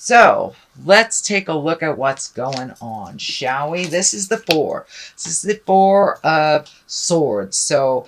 So let's take a look at what's going on, shall we? This is the Four. This is the Four of Swords. So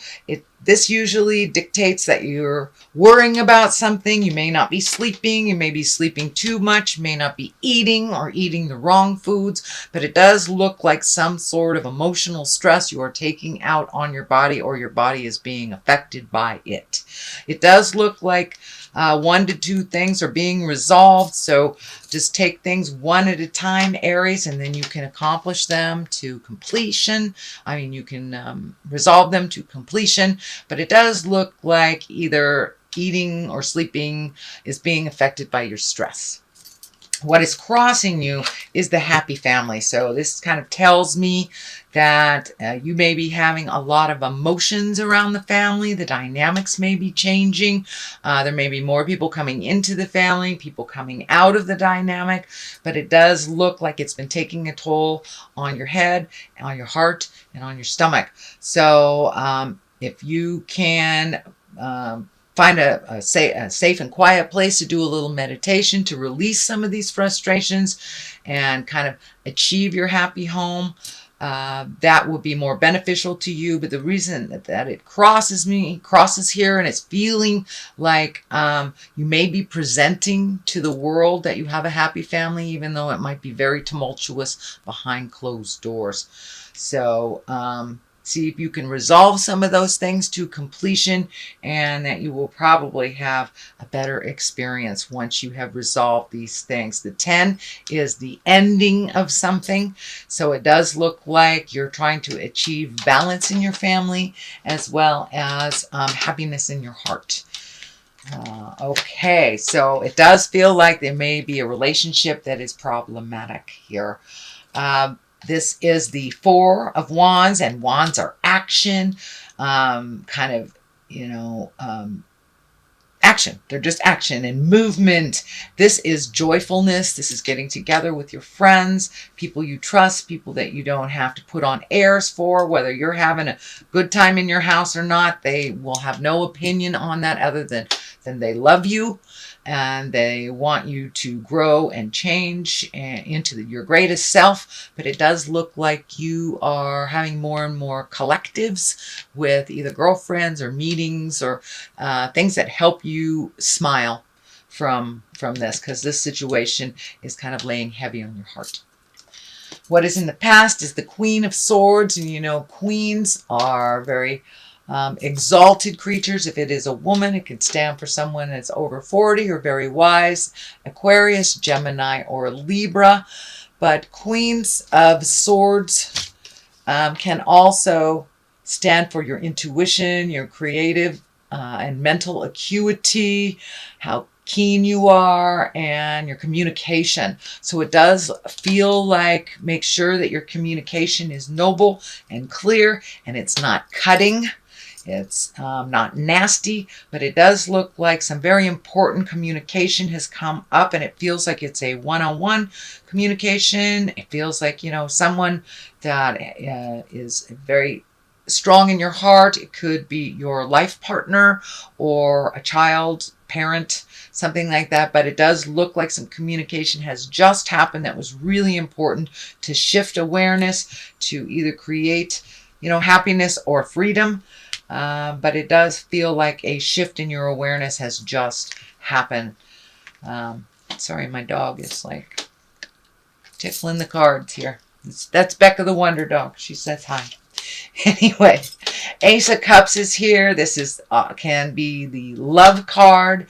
this usually dictates that you're worrying about something. You may not be sleeping. You may be sleeping too much. You may not be eating or eating the wrong foods. But it does look like some sort of emotional stress you are taking out on your body, or your body is being affected by it. It does look like 1 to 2 things are being resolved. So just take things one at a time, Aries, and then you can accomplish them to completion. I mean, you can resolve them to completion, but it does look like either eating or sleeping is being affected by your stress. What is crossing you is the happy family. So this kind of tells me that you may be having a lot of emotions around the family. The dynamics may be changing. There may be more people coming into the family, people coming out of the dynamic, but it does look like it's been taking a toll on your head, on your heart, and on your stomach. So if you can find a safe and quiet place to do a little meditation to release some of these frustrations and kind of achieve your happy home, that will be more beneficial to you. But the reason that it crosses here, and it's feeling like you may be presenting to the world that you have a happy family, even though it might be very tumultuous behind closed doors. So see if you can resolve some of those things to completion, and that you will probably have a better experience once you have resolved these things. The 10 is the ending of something. So it does look like you're trying to achieve balance in your family, as well as happiness in your heart. Okay, so it does feel like there may be a relationship that is problematic here. This is the Four of Wands, and wands are action, action. They're just action and movement. This is joyfulness. This is getting together with your friends, people you trust, people that you don't have to put on airs for. Whether you're having a good time in your house or not, they will have no opinion on that other than they love you, and they want you to grow and change into your greatest self. But it does look like you are having more and more collectives with either girlfriends or meetings or things that help you smile from this, because this situation is kind of laying heavy on your heart. What is in the past is the Queen of Swords, and you know queens are very exalted creatures. If it is a woman, it can stand for someone that's over 40 or very wise, Aquarius, Gemini, or Libra. But Queens of Swords can also stand for your intuition, your creative and mental acuity, how keen you are, and your communication. So it does feel like, make sure that your communication is noble and clear, and it's not cutting. It's not nasty, but it does look like some very important communication has come up, and it feels like it's a one-on-one communication. It feels like, someone that is very strong in your heart. It could be your life partner or a child, parent, something like that. But it does look like some communication has just happened that was really important to shift awareness, to either create, happiness or freedom. But it does feel like a shift in your awareness has just happened. Sorry, my dog is like tickling the cards here. That's Becca the Wonder Dog. She says hi. Anyway, Ace of Cups is here. This is can be the love card.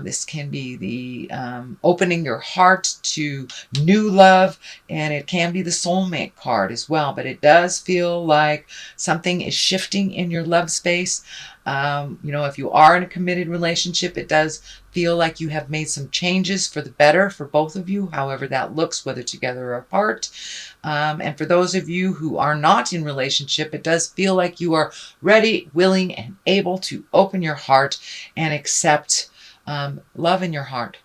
This can be the opening your heart to new love, and it can be the soulmate card as well. But it does feel like something is shifting in your love space. If you are in a committed relationship, it does feel like you have made some changes for the better for both of you, however that looks, whether together or apart. And for those of you who are not in relationship, it does feel like you are ready, willing, and able to open your heart and accept love in your heart.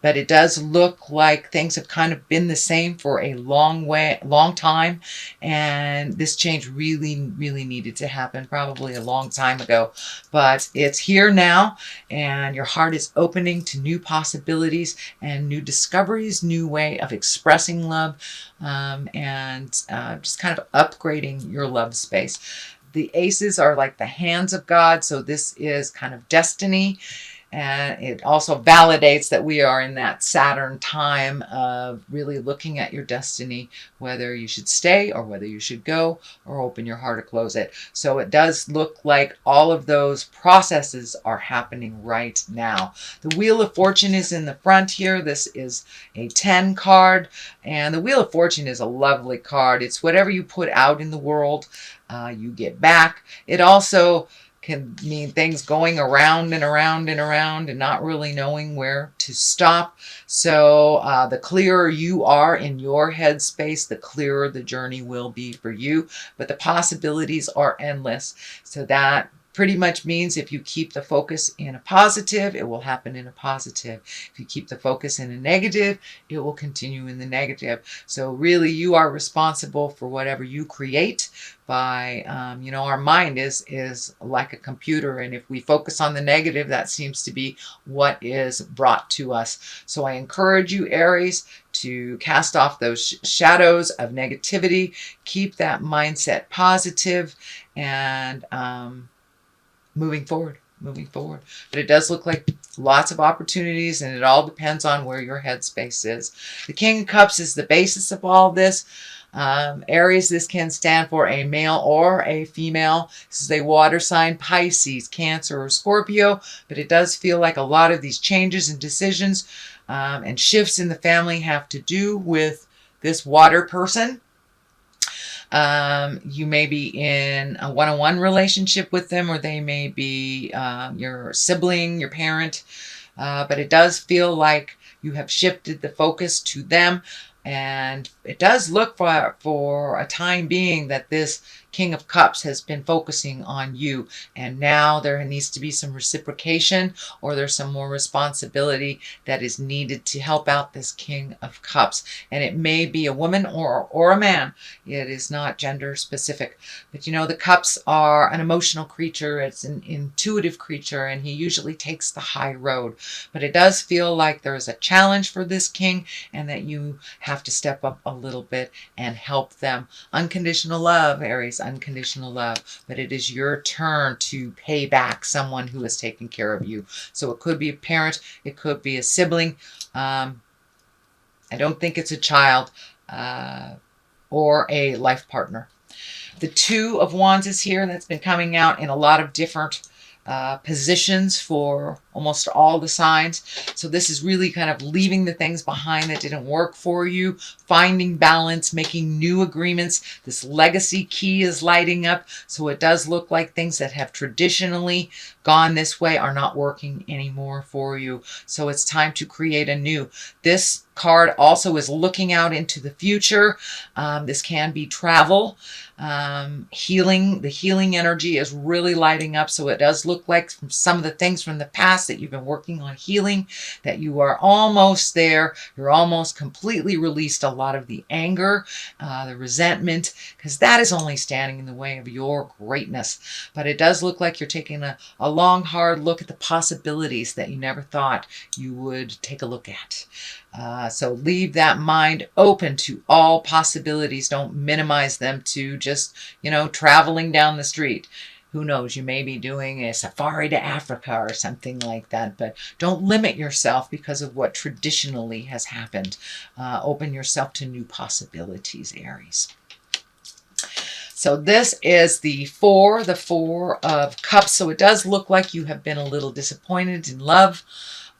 but it does look like things have kind of been the same for a long time. And this change really, really needed to happen probably a long time ago, but it's here now, and your heart is opening to new possibilities and new discoveries, new way of expressing love, and just kind of upgrading your love space. The aces are like the hands of God, so this is kind of destiny. And it also validates that we are in that Saturn time of really looking at your destiny, whether you should stay or whether you should go or open your heart or close it. So it does look like all of those processes are happening right now. The Wheel of Fortune is in the front here. This is a 10 card, and the Wheel of Fortune is a lovely card. It's whatever you put out in the world, you get back. It also can mean things going around and around and around and not really knowing where to stop. So the clearer you are in your headspace, the clearer the journey will be for you. But the possibilities are endless. So that pretty much means if you keep the focus in a positive, it will happen in a positive. If you keep the focus in a negative, it will continue in the negative. So really, you are responsible for whatever you create by, our mind is like a computer. And if we focus on the negative, that seems to be what is brought to us. So I encourage you, Aries, to cast off those shadows of negativity, keep that mindset positive, and moving forward. But it does look like lots of opportunities, and it all depends on where your headspace is. The King of Cups is the basis of all this. Aries, this can stand for a male or a female. This is a water sign, Pisces, Cancer, or Scorpio, but it does feel like a lot of these changes and decisions and shifts in the family have to do with this water person. You may be in a one-on-one relationship with them, or they may be your sibling, your parent, but it does feel like you have shifted the focus to them. And it does look for a time being that this King of Cups has been focusing on you. And now there needs to be some reciprocation, or there's some more responsibility that is needed to help out this King of Cups. And it may be a woman or a man. It is not gender specific. But the cups are an emotional creature. It's an intuitive creature, and he usually takes the high road. But it does feel like there is a challenge for this king, and that you have to step up a little bit and help them. Unconditional love, Aries, unconditional love. But it is your turn to pay back someone who has taken care of you. So it could be a parent, it could be a sibling. I don't think it's a child or a life partner. The Two of Wands is here. That's been coming out in a lot of different positions for almost all the signs. So this is really kind of leaving the things behind that didn't work for you, finding balance, making new agreements. This legacy key is lighting up. So it does look like things that have traditionally gone this way are not working anymore for you. So it's time to create a new. This card also is looking out into the future. This can be travel, healing. The healing energy is really lighting up. So it does look like from some of the things from the past that you've been working on healing, that you are almost there. You're almost completely released a lot of the anger, the resentment, because that is only standing in the way of your greatness. But it does look like you're taking a long, hard look at the possibilities that you never thought you would take a look at. So leave that mind open to all possibilities. Don't minimize them to just, traveling down the street. Who knows, you may be doing a safari to Africa or something like that, but don't limit yourself because of what traditionally has happened. Open yourself to new possibilities, Aries. So this is the Four of Cups. So it does look like you have been a little disappointed in love.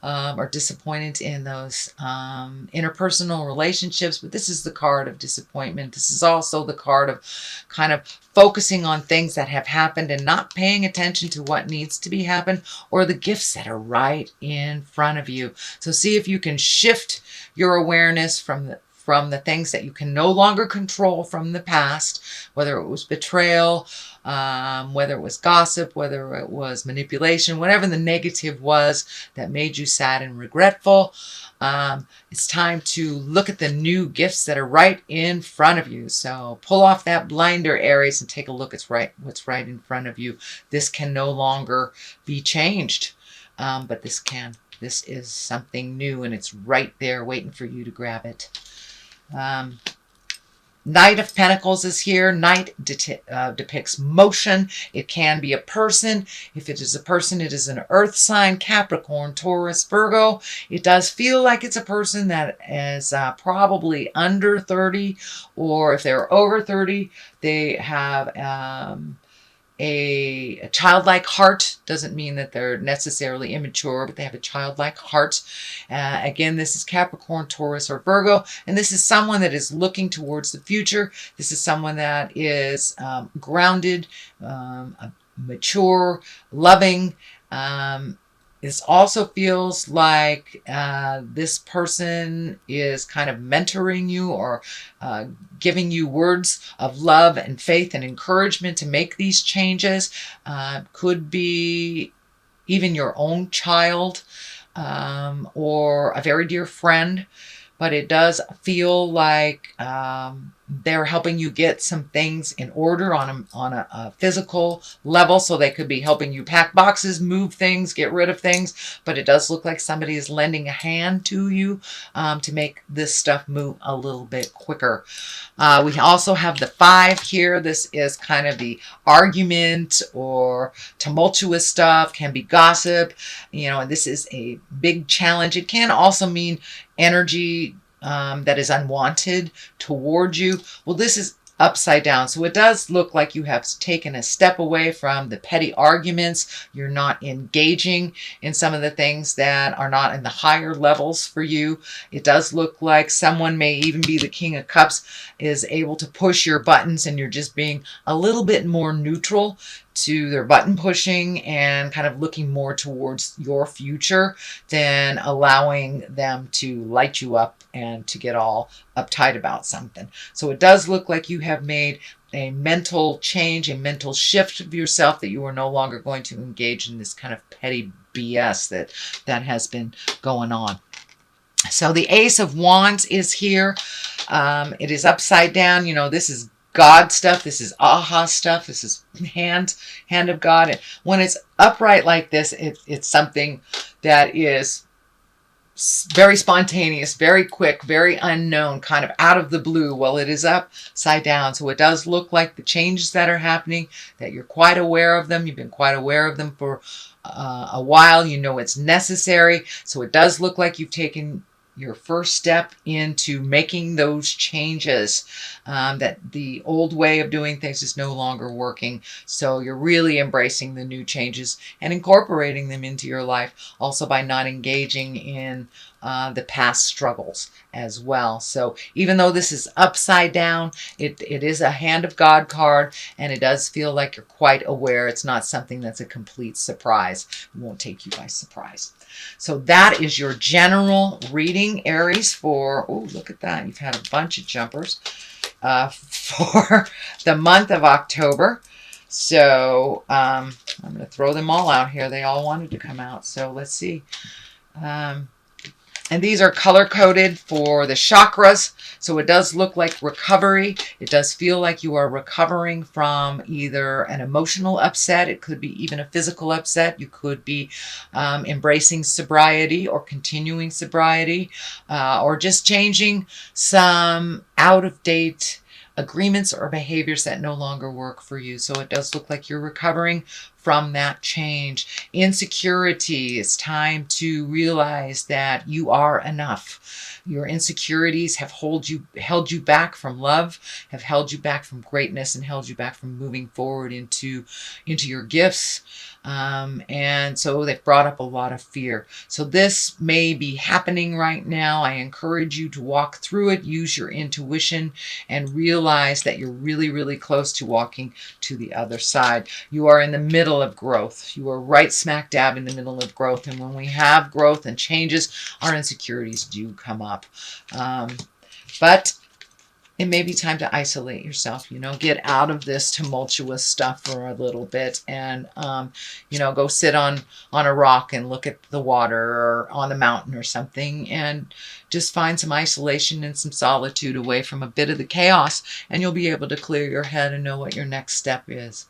Or disappointed in those interpersonal relationships. But this is the card of disappointment. This is also the card of kind of focusing on things that have happened and not paying attention to what needs to be happened, or the gifts that are right in front of you. So see if you can shift your awareness from from the things that you can no longer control from the past, whether it was betrayal, whether it was gossip, whether it was manipulation, whatever the negative was that made you sad and regretful. It's time to look at the new gifts that are right in front of you. So pull off that blinder, Aries, and take a look at what's right in front of you. This can no longer be changed, but this can. This is something new, and it's right there waiting for you to grab it. Knight of Pentacles is here. Knight depicts motion. It can be a person. If it is a person, it is an earth sign, Capricorn, Taurus, Virgo. It does feel like it's a person that is probably under 30, or if they're over 30, they have a childlike heart. Doesn't mean that they're necessarily immature, but they have a childlike heart. Again, this is Capricorn, Taurus, or Virgo, and this is someone that is looking towards the future. This is someone that is grounded, mature, loving. This also feels like this person is kind of mentoring you, or giving you words of love and faith and encouragement to make these changes. Could be even your own child, or a very dear friend. But it does feel like they're helping you get some things in order on a physical level. So they could be helping you pack boxes, move things, get rid of things. But it does look like somebody is lending a hand to you to make this stuff move a little bit quicker. We also have the 5 here. This is kind of the argument or tumultuous stuff, can be gossip. You know, and this is a big challenge. It can also mean energy that is unwanted towards you. Well, this is upside down. So it does look like you have taken a step away from the petty arguments. You're not engaging in some of the things that are not in the higher levels for you. It does look like someone, may even be the King of Cups, is able to push your buttons, and you're just being a little bit more neutral to their button pushing and kind of looking more towards your future than allowing them to light you up and to get all uptight about something. So it does look like you have made a mental change, a mental shift of yourself, that you are no longer going to engage in this kind of petty BS that has been going on. So the Ace of Wands is here. It is upside down. You know, this is God stuff. This is aha stuff. This is hand of God. And when it's upright like this, it's something that is very spontaneous, very quick, very unknown, kind of out of the blue. Well, it is upside down. So it does look like the changes that are happening, that you're quite aware of them. You've been quite aware of them for a while. You know it's necessary. So it does look like you've taken your first step into making those changes, that the old way of doing things is no longer working. So you're really embracing the new changes and incorporating them into your life, also by not engaging in the past struggles as well. So even though this is upside down, it is a Hand of God card, and it does feel like you're quite aware. It's not something that's a complete surprise. It won't take you by surprise. So that is your general reading, Aries, for, oh, look at that. You've had a bunch of jumpers for the month of October. So I'm going to throw them all out here. They all wanted to come out. So let's see. And these are color-coded for the chakras. So it does look like recovery. It does feel like you are recovering from either an emotional upset. It could be even a physical upset. You could be embracing sobriety or continuing sobriety, or just changing some out-of-date agreements or behaviors that no longer work for you. So it does look like you're recovering from that change. Insecurity, it's time to realize that you are enough. Your insecurities have held you back from love, have held you back from greatness, and held you back from moving forward into your gifts. And so they've brought up a lot of fear. So this may be happening right now. I encourage you to walk through it, use your intuition, and realize that you're really, really close to walking to the other side. You are in the middle of growth. You are right smack dab in the middle of growth. And when we have growth and changes, our insecurities do come up. But it may be time to isolate yourself, you know, get out of this tumultuous stuff for a little bit and, you know, go sit on a rock and look at the water or on the mountain or something and just find some isolation and some solitude away from a bit of the chaos, and you'll be able to clear your head and know what your next step is.